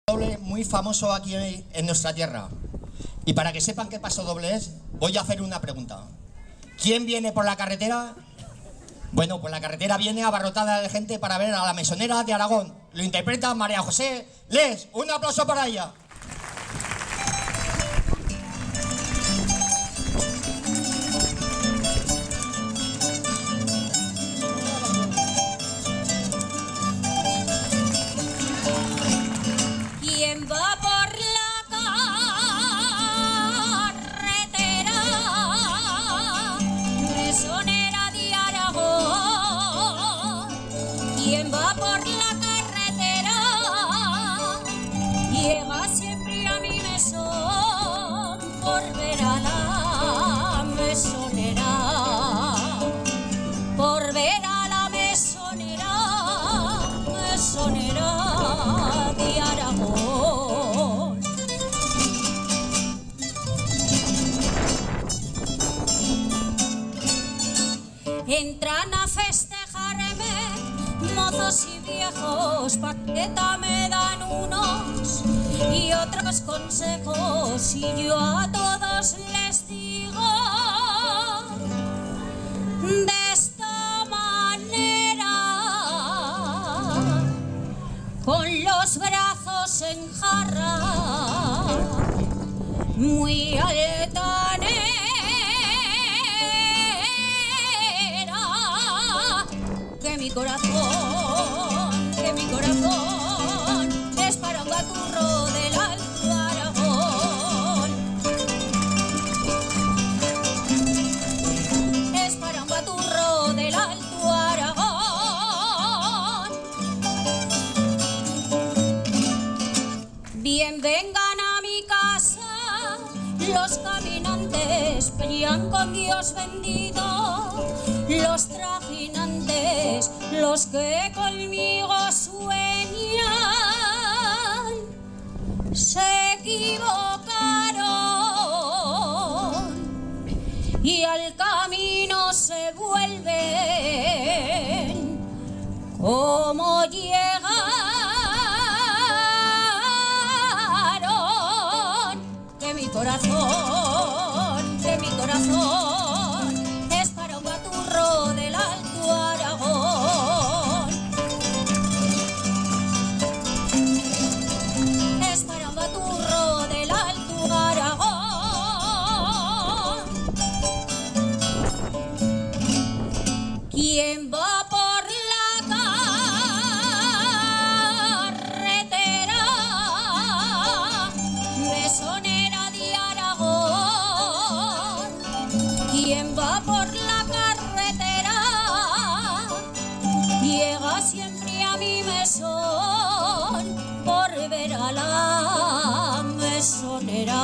Doble muy famoso aquí en nuestra tierra. Y para que sepan qué paso doble es, voy a hacer una pregunta. ¿Quién viene por la carretera? Bueno, pues la carretera viene abarrotada de gente para ver a la mesonera de Aragón. Lo interpreta María José Les. Un aplauso para ella. ¿Quién va por la carretera mesonera de Aragón? ¿Quién va por la carretera? Llega siempre a mi mesón por ver a la mesonera, por ver a la mesonera, mesonera de Aragón. Entran a festejarme mozos y viejos, paqueta me dan unos y otros consejos, y yo a todos les digo de esta manera, con los brazos en jarra, muy altanera, que mi corazón es para un gaturro del Alto Aragón, es para un gaturro del Alto Aragón. Bien vengan a mi casa los caminantes, pelean con Dios bendito, los trajinantes, los que conmigo sueñan, se equivocaron y al camino se vuelven como llegaron, que mi corazón es para un gaturro del Alto Aragón, es para un gaturro del Alto Aragón. ¿Quién va por la carretera mesonera de Aragón? ¿Quién va por la carretera? Llega siempre a mi mesón por ver a la mesonera.